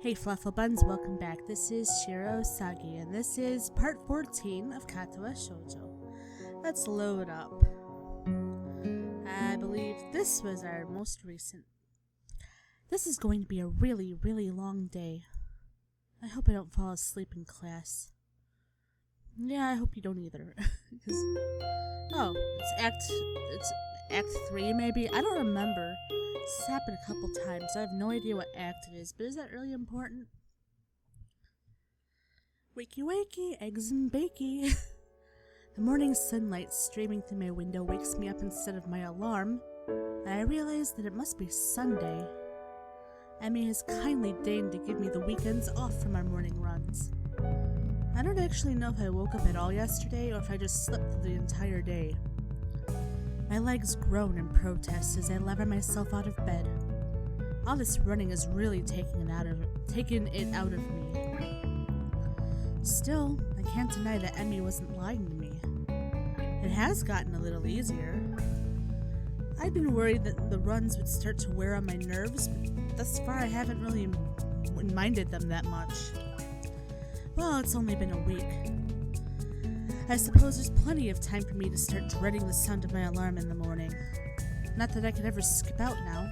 Hey Flufflebuns, welcome back. This is Shiro Sagi, and this is part 14 of Katawa Shoujo. Let's load up. I believe this was our most recent. This is going to be a really, really long day. I hope I don't fall asleep in class. Yeah, I hope you don't either. It's Act 3 maybe? I don't remember. This happened a couple times. I have no idea what act it is, but is that really important? Wakey wakey, eggs and bakey. The morning sunlight streaming through my window wakes me up instead of my alarm, and I realize that it must be Sunday. Emmy has kindly deigned to give me the weekends off from our morning runs. I don't actually know if I woke up at all yesterday or if I just slept through the entire day. My legs groan in protest as I lever myself out of bed. All this running is really taking it out of me. Still, I can't deny that Emmy wasn't lying to me. It has gotten a little easier. I'd been worried that the runs would start to wear on my nerves, but thus far I haven't really minded them that much. Well, it's only been a week. I suppose there's plenty of time for me to start dreading the sound of my alarm in the morning. Not that I could ever skip out now.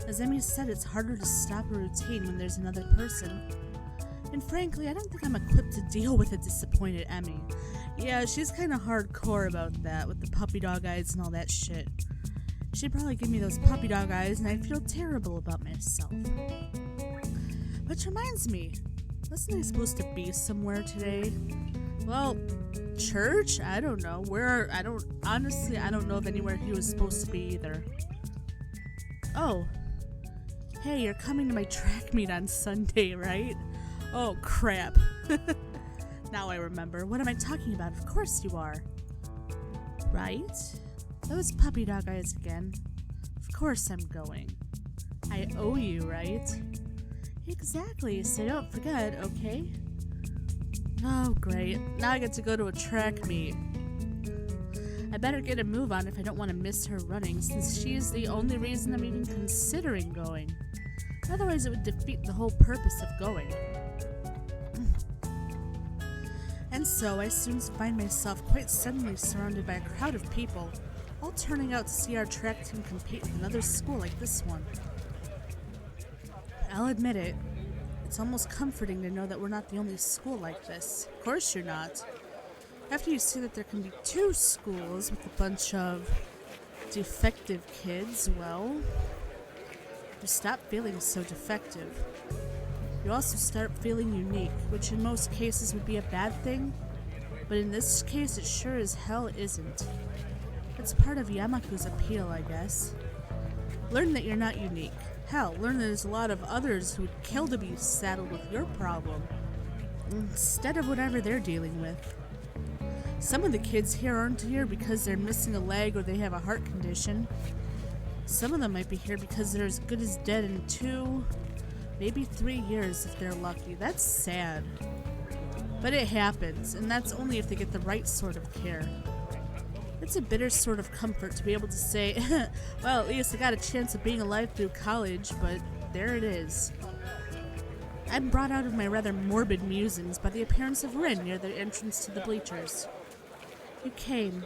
As Emmy said, it's harder to stop a routine when there's another person. And frankly, I don't think I'm equipped to deal with a disappointed Emmy. Yeah, she's kinda hardcore about that, with the puppy dog eyes and all that shit. She'd probably give me those puppy dog eyes and I'd feel terrible about myself. Which reminds me, wasn't I supposed to be somewhere today? Well, church? I don't know. I don't know of anywhere he was supposed to be either. Oh. Hey, you're coming to my track meet on Sunday, right? Oh, crap. Now I remember. What am I talking about? Of course you are. Right? Those puppy dog eyes again. Of course I'm going. I owe you, right? Exactly, so don't forget, okay? Oh, great. Now I get to go to a track meet. I better get a move on if I don't want to miss her running, since she is the only reason I'm even considering going. Otherwise it would defeat the whole purpose of going. And so I soon find myself quite suddenly surrounded by a crowd of people, all turning out to see our track team compete with another school like this one. I'll admit it. It's almost comforting to know that we're not the only school like this. Of course you're not. After you see that there can be two schools with a bunch of defective kids, well, you stop feeling so defective. You also start feeling unique, which in most cases would be a bad thing, but in this case it sure as hell isn't. It's part of Yamaku's appeal, I guess. Learn that you're not unique. Hell, learn that there's a lot of others who would kill to be saddled with your problem, instead of whatever they're dealing with. Some of the kids here aren't here because they're missing a leg or they have a heart condition. Some of them might be here because they're as good as dead in 2, maybe 3 years if they're lucky. That's sad. But it happens, and that's only if they get the right sort of care. It's a bitter sort of comfort to be able to say, well, at least I got a chance of being alive through college, but there it is. I'm brought out of my rather morbid musings by the appearance of Rin near the entrance to the bleachers. You came.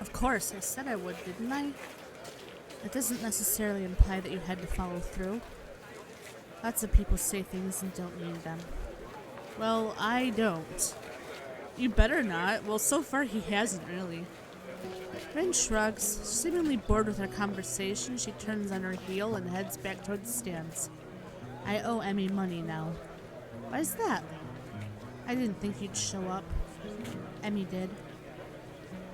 Of course, I said I would, didn't I? That doesn't necessarily imply that you had to follow through. Lots of people say things and don't mean them. Well, I don't. You better not. Well, so far he hasn't, really. Rin shrugs. Seemingly bored with our conversation, she turns on her heel and heads back toward the stands. I owe Emmy money now. Why's that? I didn't think you'd show up. Emmy did.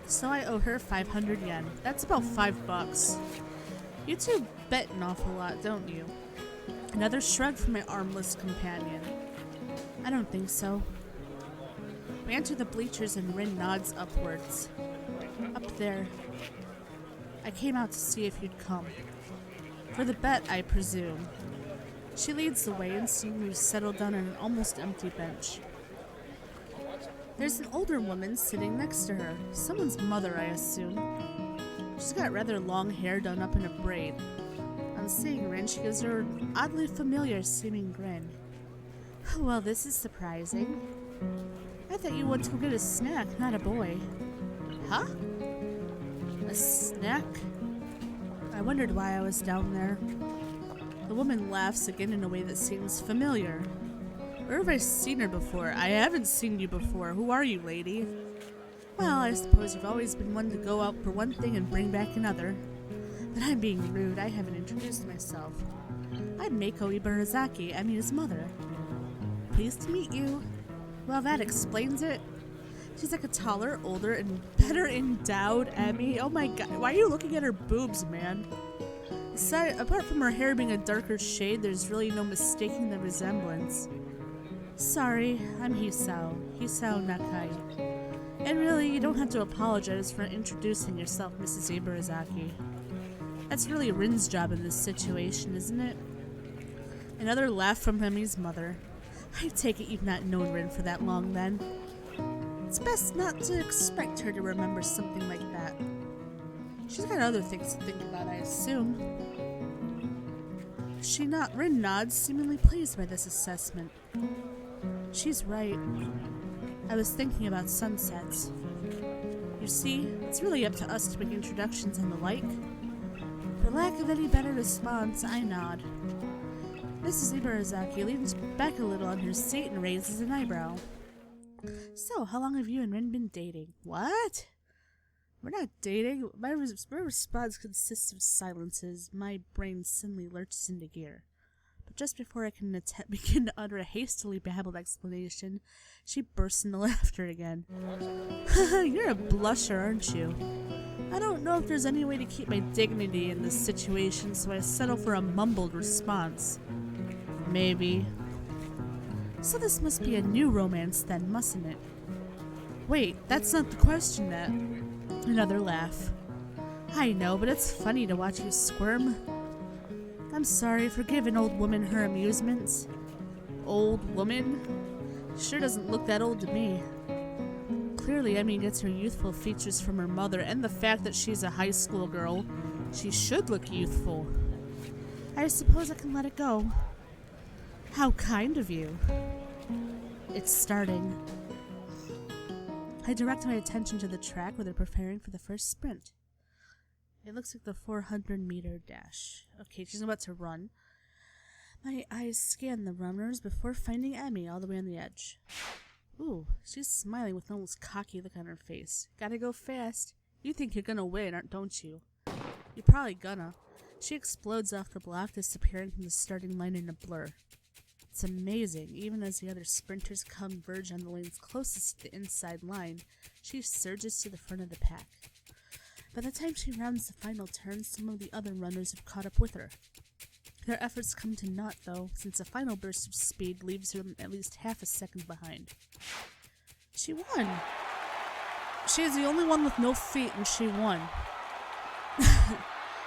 So I owe her 500 yen. That's about $5. You two bet an awful lot, don't you? Another shrug from my armless companion. I don't think so. We enter the bleachers and Rin nods upwards. Up there. I came out to see if you'd come. For the bet, I presume. She leads the way and seemingly settled down on an almost empty bench. There's an older woman sitting next to her. Someone's mother, I assume. She's got rather long hair done up in a braid. On On seeing Rin, she gives her an oddly familiar seeming grin. Well, this is surprising. I thought you went to go get a snack, not a boy. Huh? A snack? I wondered why I was down there. The woman laughs again in a way that seems familiar. Where have I seen her before? I haven't seen you before. Who are you, lady? Well, I suppose you've always been one to go out for one thing and bring back another. But I'm being rude. I haven't introduced myself. I'm Mako Ibarazaki, Emi's mother. Pleased to meet you. Well, that explains it. She's like a taller, older, and better endowed Emmy. Oh my god, why are you looking at her boobs, man? Apart from her hair being a darker shade, there's really no mistaking the resemblance. Sorry, I'm Hisao Nakai. And really, you don't have to apologize for introducing yourself, Mrs. Ibarazaki. That's really Rin's job in this situation, isn't it? Another laugh from Emi's mother. I take it you've not known Rin for that long, then. It's best not to expect her to remember something like that. She's got other things to think about, I assume. Rin nods, seemingly pleased by this assessment. She's right. I was thinking about sunsets. You see, it's really up to us to make introductions and the like. For lack of any better response, I nod. Mrs. Ibarazaki leans back a little on her seat and raises an eyebrow. So, how long have you and Rin been dating? What? We're not dating. My response consists of silences. My brain suddenly lurches into gear. But just before I can begin to utter a hastily babbled explanation, she bursts into laughter again. You're a blusher, aren't you? I don't know if there's any way to keep my dignity in this situation, so I settle for a mumbled response. Maybe. So this must be a new romance then, mustn't it? Wait, that's not the question, that. Another laugh. I know, but it's funny to watch you squirm. I'm sorry, forgive an old woman her amusements. Old woman? Sure doesn't look that old to me. Clearly, Emmy gets her youthful features from her mother and the fact that she's a high school girl. She should look youthful. I suppose I can let it go. How kind of you. It's starting. I direct my attention to the track where they're preparing for the first sprint. It looks like the 400-meter dash. Okay, she's about to run. My eyes scan the runners before finding Emmy all the way on the edge. Ooh, she's smiling with an almost cocky look on her face. Gotta go fast. You think you're gonna win, don't you? You're probably gonna. She explodes off the block, disappearing from the starting line in a blur. It's amazing. Even as the other sprinters converge on the lanes closest to the inside line, she surges to the front of the pack. By the time she rounds the final turn, some of the other runners have caught up with her. Their efforts come to naught, though, since a final burst of speed leaves her at least half a second behind. She won! She is the only one with no feet, and she won.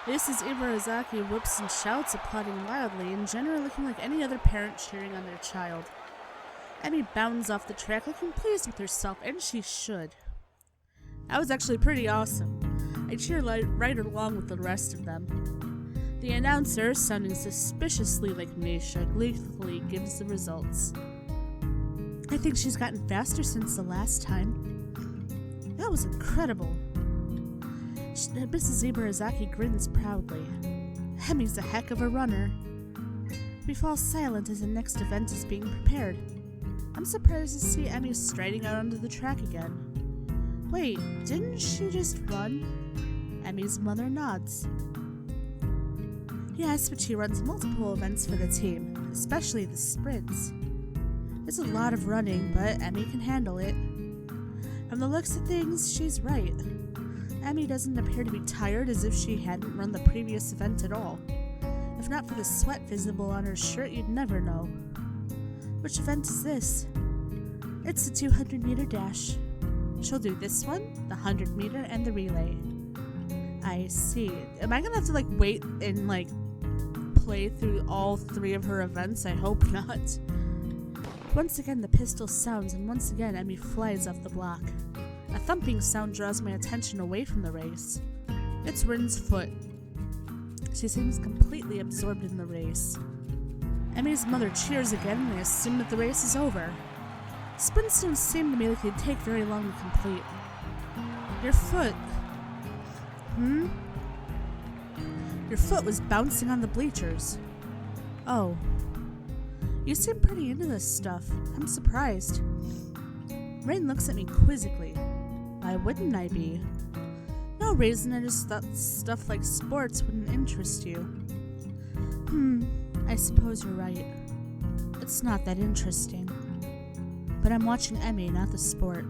Mrs. Ibarazaki whoops and shouts, applauding loudly, and generally looking like any other parent cheering on their child. Emmy bounds off the track, looking pleased with herself, and she should. That was actually pretty awesome. I cheer right along with the rest of them. The announcer, sounding suspiciously like Misha, gleefully gives the results. I think she's gotten faster since the last time. That was incredible. Mrs. Ibarazaki grins proudly. Emmy's a heck of a runner. We fall silent as the next event is being prepared. I'm surprised to see Emmy striding out onto the track again. Wait, didn't she just run? Emmy's mother nods. Yes, but she runs multiple events for the team, especially the sprints. There's a lot of running, but Emmy can handle it. From the looks of things, she's right. Emmy doesn't appear to be tired, as if she hadn't run the previous event at all. If not for the sweat visible on her shirt, you'd never know. Which event is this? It's the 200-meter dash. She'll do this one, the 100-meter, and the relay. I see. Am I gonna have to, wait and, play through all three of her events? I hope not. Once again, the pistol sounds, and once again, Emmy flies off the block. A thumping sound draws my attention away from the race. It's Rin's foot. She seems completely absorbed in the race. Emmy's mother cheers again, and they assume that the race is over. Sprints don't seem to me like they'd take very long to complete. Your foot... Your foot was bouncing on the bleachers. Oh. You seem pretty into this stuff. I'm surprised. Rain looks at me quizzically. Why wouldn't I be? No reason, I just thought stuff like sports wouldn't interest you. I suppose you're right. It's not that interesting. But I'm watching Emmy, not the sport.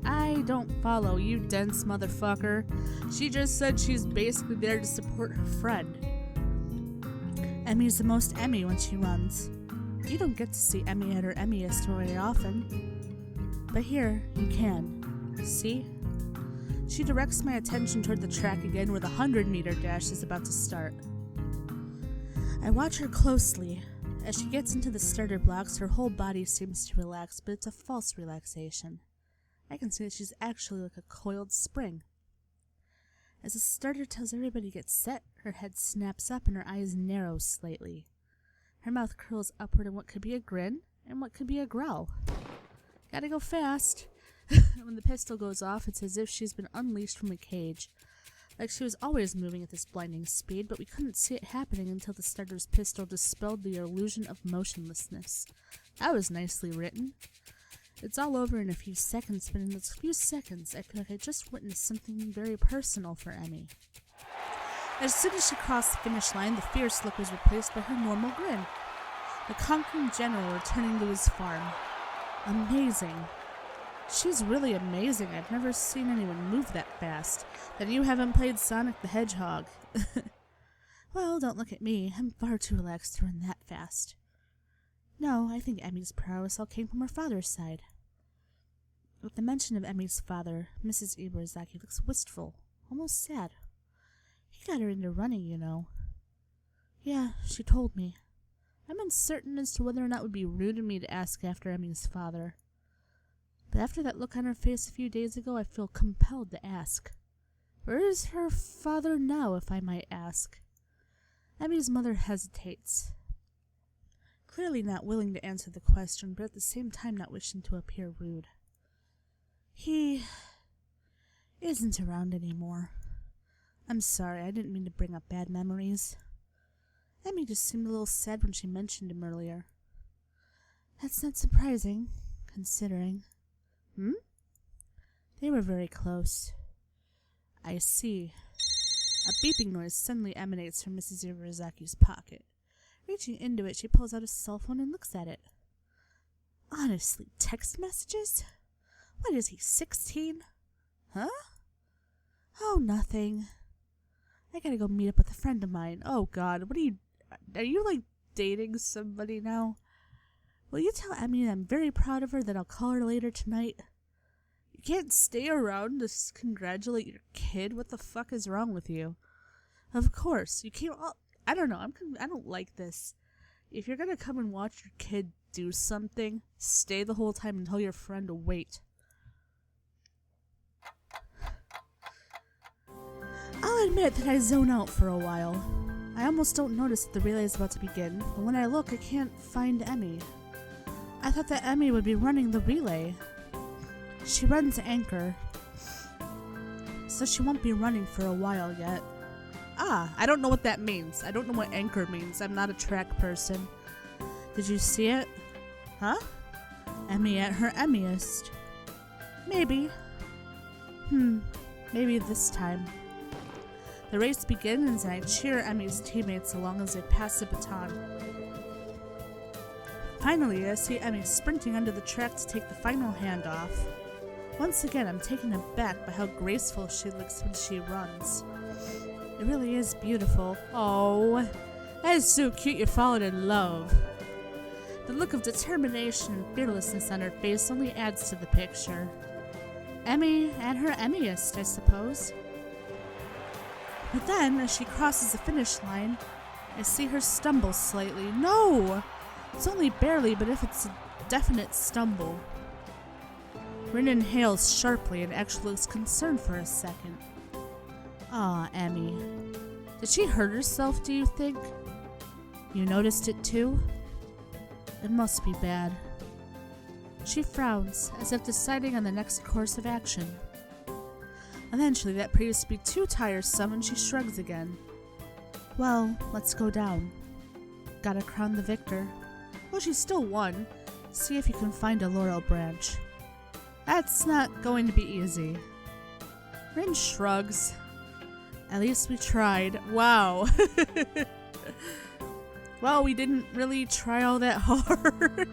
I don't follow, you dense motherfucker. She just said she's basically there to support her friend. Emmy's the most Emmy when she runs. You don't get to see Emmy at her Emmyest very often. But here, you can. See? She directs my attention toward the track again where the 100-meter dash is about to start. I watch her closely. As she gets into the starter blocks, her whole body seems to relax, but it's a false relaxation. I can see that she's actually like a coiled spring. As the starter tells everybody to get set, her head snaps up and her eyes narrow slightly. Her mouth curls upward in what could be a grin and what could be a growl. Gotta go fast. When the pistol goes off, it's as if she's been unleashed from a cage. Like she was always moving at this blinding speed, but we couldn't see it happening until the starter's pistol dispelled the illusion of motionlessness. That was nicely written. It's all over in a few seconds, but in those few seconds, I feel like I just witnessed something very personal for Emmy. As soon as she crossed the finish line, the fierce look was replaced by her normal grin. The conquering general returning to his farm. Amazing. She's really amazing. I've never seen anyone move that fast. Then you haven't played Sonic the Hedgehog. Well, don't look at me. I'm far too relaxed to run that fast. No, I think Emmy's prowess all came from her father's side. With the mention of Emmy's father, Mrs. Ibarazaki looks wistful, almost sad. He got her into running, you know. Yeah, she told me. I'm uncertain as to whether or not it would be rude of me to ask after Emmy's father. But after that look on her face a few days ago, I feel compelled to ask. Where is her father now, if I might ask? Emmy's mother hesitates. Clearly not willing to answer the question, but at the same time not wishing to appear rude. He isn't around anymore. I'm sorry, I didn't mean to bring up bad memories. Emmy just seemed a little sad when she mentioned him earlier. That's not surprising, considering. They were very close. I see. A beeping noise suddenly emanates from Mrs. Ibarazaki's pocket. Reaching into it, she pulls out a cell phone and looks at it. Honestly, text messages? What is he, 16? Huh? Oh, nothing. I gotta go meet up with a friend of mine. Oh God, are you like dating somebody now? Will you tell Emmy that I'm very proud of her, that I'll call her later tonight? You can't stay around to congratulate your kid? What the fuck is wrong with you? Of course, you can't. I don't know. I don't like this. If you're gonna come and watch your kid do something, stay the whole time and tell your friend to wait. I'll admit that I zone out for a while. I almost don't notice that the relay is about to begin, but when I look, I can't find Emmy. I thought that Emmy would be running the relay. She runs anchor, so she won't be running for a while yet. Ah, I don't know what that means. I don't know what anchor means. I'm not a track person. Did you see it? Huh? Emmy at her Emmyest. Maybe. Maybe this time. The race begins and I cheer Emmy's teammates along as they pass the baton. Finally, I see Emmy sprinting under the track to take the final handoff. Once again, I'm taken aback by how graceful she looks when she runs. It really is beautiful. Oh, that is so cute you've fallen in love. The look of determination and fearlessness on her face only adds to the picture. Emmy at her Emmyest, I suppose. But then, as she crosses the finish line, I see her stumble slightly. No! It's only barely, but if it's a definite stumble. Rin inhales sharply and actually looks concerned for a second. Aw, Emmy. Did she hurt herself, do you think? You noticed it too? It must be bad. She frowns, as if deciding on the next course of action. Eventually, that proves to be too tiresome, and she shrugs again. Well, let's go down. Gotta crown the victor. Well, she still won. See if you can find a laurel branch. That's not going to be easy. Rin shrugs. At least we tried. Wow. Well, we didn't really try all that hard.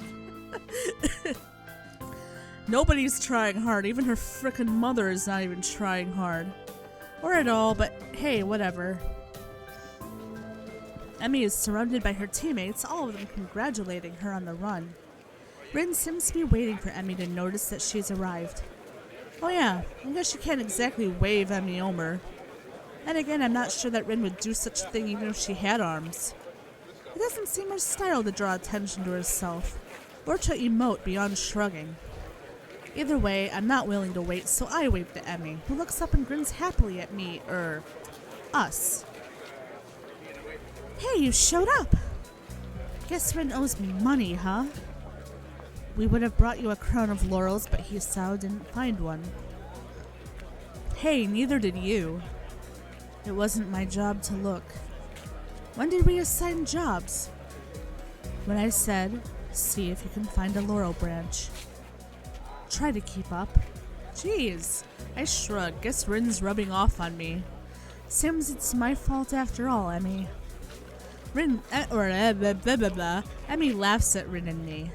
Nobody's trying hard. Even her frickin' mother is not even trying hard. Or at all, but hey, whatever. Emmy is surrounded by her teammates, all of them congratulating her on the run. Rin seems to be waiting for Emmy to notice that she's arrived. Oh yeah, I guess she can't exactly wave Emmy over. And again, I'm not sure that Rin would do such a thing even if she had arms. It doesn't seem her style to draw attention to herself, or to emote beyond shrugging. Either way, I'm not willing to wait, so I wave to Emmy, who looks up and grins happily at me, us. Hey, you showed up! Guess Rin owes me money, huh? We would have brought you a crown of laurels, but Hisao didn't find one. Hey, neither did you. It wasn't my job to look. When did we assign jobs? When I said, see if you can find a laurel branch. Try to keep up. Jeez, I shrug. Guess Rin's rubbing off on me. Seems it's my fault after all, Emmy. Emmy laughs at Rin and me.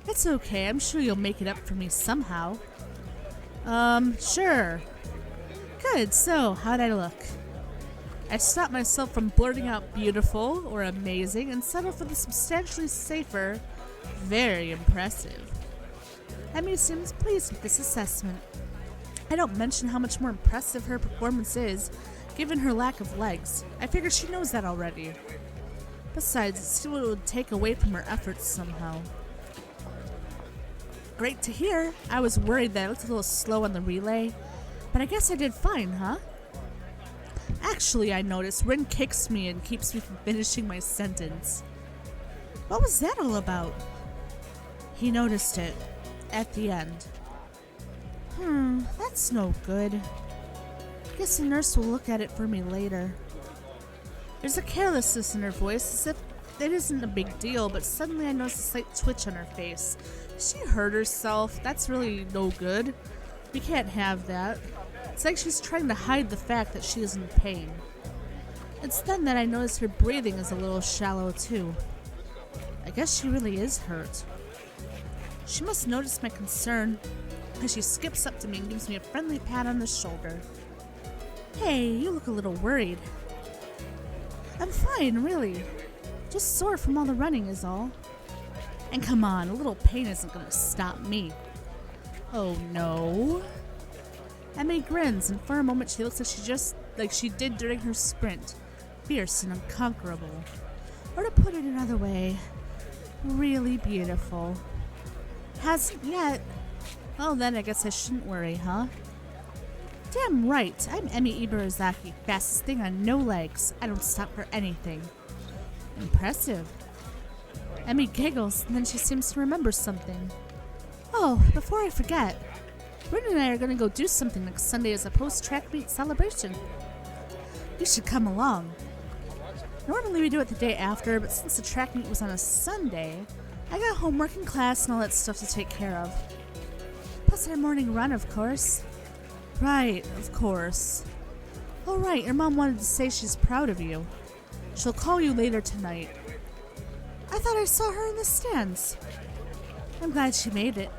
It's okay, I'm sure you'll make it up for me somehow. Sure. Good, so, how'd I look? I stopped myself from blurting out beautiful or amazing and settled for the substantially safer, very impressive. Emmy seems pleased with this assessment. I don't mention how much more impressive her performance is, given her lack of legs. I figure she knows that already. Besides, it still would take away from her efforts somehow. Great to hear. I was worried that I looked a little slow on the relay, but I guess I did fine, huh? Actually, I noticed Rin kicks me and keeps me from finishing my sentence. What was that all about? He noticed it. At the end. That's no good. Guess the nurse will look at it for me later. There's a carelessness in her voice, as if it isn't a big deal, but suddenly I notice a slight twitch on her face. She hurt herself. That's really no good. We can't have that. It's like she's trying to hide the fact that she is in pain. It's then that I notice her breathing is a little shallow too. I guess she really is hurt. She must notice my concern, as she skips up to me and gives me a friendly pat on the shoulder. Hey, you look a little worried. I'm fine, really. Just sore from all the running is all. And come on, a little pain isn't going to stop me. Oh no. Emmy grins, and for a moment she looks like she did during her sprint. Fierce and unconquerable. Or to put it another way, really beautiful. Hasn't yet. Well, then I guess I shouldn't worry, huh? Damn right. I'm Emmy Ibarazaki, fastest thing on no legs. I don't stop for anything. Impressive. Emmy giggles, and then she seems to remember something. Oh, before I forget, Rin and I are going to go do something next Sunday as a post-track meet celebration. You should come along. Normally we do it the day after, but since the track meet was on a Sunday, I got homework and class and all that stuff to take care of. Plus our morning run, of course. Right, of course. Oh right, your mom wanted to say she's proud of you. She'll call you later tonight. I thought I saw her in the stands. I'm glad she made it.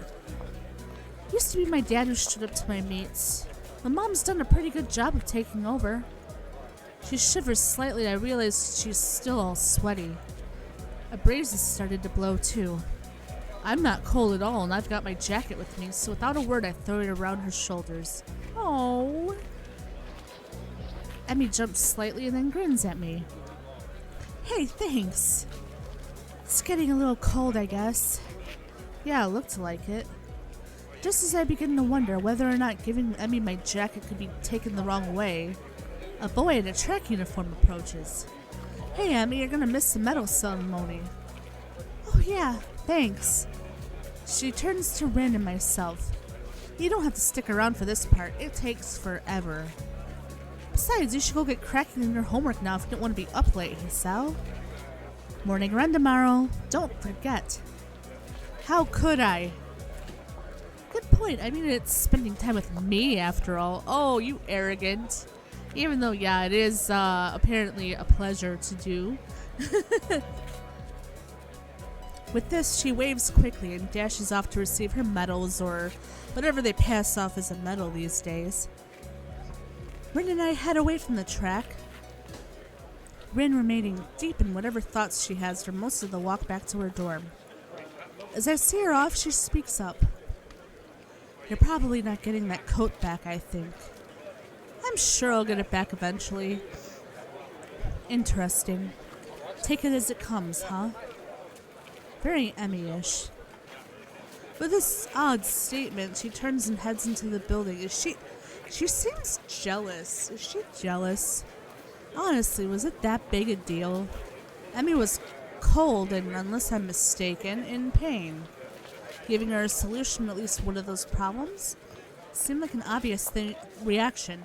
Used to be my dad who stood up to my meets. My mom's done a pretty good job of taking over. She shivers slightly. I realize she's still all sweaty. A breeze has started to blow too. I'm not cold at all, and I've got my jacket with me, so without a word I throw it around her shoulders. Oh. Emmy jumps slightly and then grins at me. Hey, thanks. It's getting a little cold, I guess. Yeah, it looked like it. Just as I begin to wonder whether or not giving Emmy my jacket could be taken the wrong way, A boy in a track uniform approaches. Hey, Emmy, you're gonna miss the medal ceremony. Oh yeah, thanks. She turns to Rin and myself. You don't have to stick around for this part. It takes forever. Besides, you should go get cracking in your homework now if you don't want to be up late, Hisao. Morning run tomorrow. Don't forget. How could I? Good point. I mean, it's spending time with me after all. Oh, you arrogant. Even though, yeah, it is apparently a pleasure to do. With this, she waves quickly and dashes off to receive her medals, or whatever they pass off as a medal these days. Rin and I head away from the track, Rin remaining deep in whatever thoughts she has for most of the walk back to her dorm. As I see her off, she speaks up. You're probably not getting that coat back, I think. I'm sure I'll get it back eventually. Interesting. Take it as it comes, huh? Very Emmy-ish. With this odd statement, she turns and heads into the building. She seems jealous. Is she jealous? Honestly, was it that big a deal? Emmy was cold and, unless I'm mistaken, in pain. Giving her a solution to at least one of those problems seemed like an obvious reaction.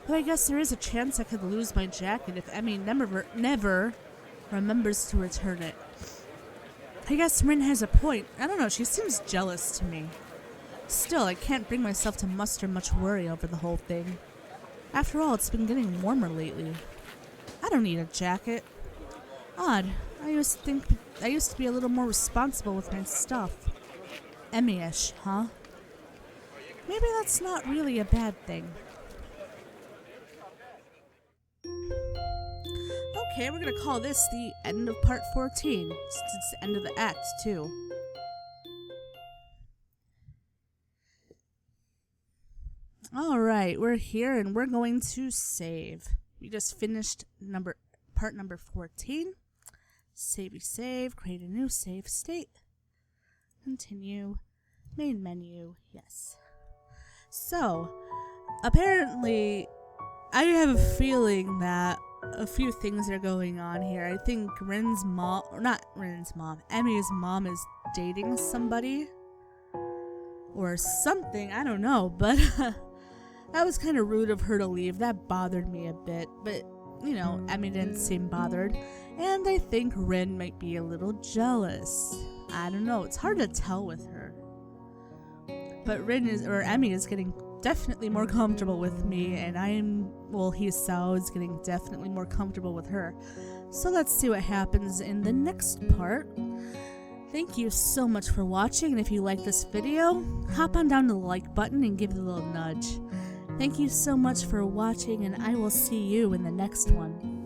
Though I guess there is a chance I could lose my jacket if Emmy never remembers to return it. I guess Rin has a point. I don't know, she seems jealous to me. Still, I can't bring myself to muster much worry over the whole thing. After all, it's been getting warmer lately. I don't need a jacket. Odd. I used to be a little more responsible with my stuff. Emmy-ish, huh? Maybe that's not really a bad thing. Okay, we're gonna call this the end of part 14, since it's the end of the act, too. Alright, we're here and we're going to save. We just finished part number 14. Save, create a new save state. Continue. Main menu, yes. So, apparently, I have a feeling that a few things are going on here. I think Rin's mom, or not Rin's mom, Emmy's mom is dating somebody. Or something, I don't know, but that was kind of rude of her to leave. That bothered me a bit, but, you know, Emmy didn't seem bothered. And I think Rin might be a little jealous. I don't know, it's hard to tell with her. But Emmy is getting definitely more comfortable with me, and Hisao is getting definitely more comfortable with her. So let's see what happens in the next part. Thank you so much for watching, and if you like this video, hop on down to the like button and give it a little nudge. Thank you so much for watching, and I will see you in the next one.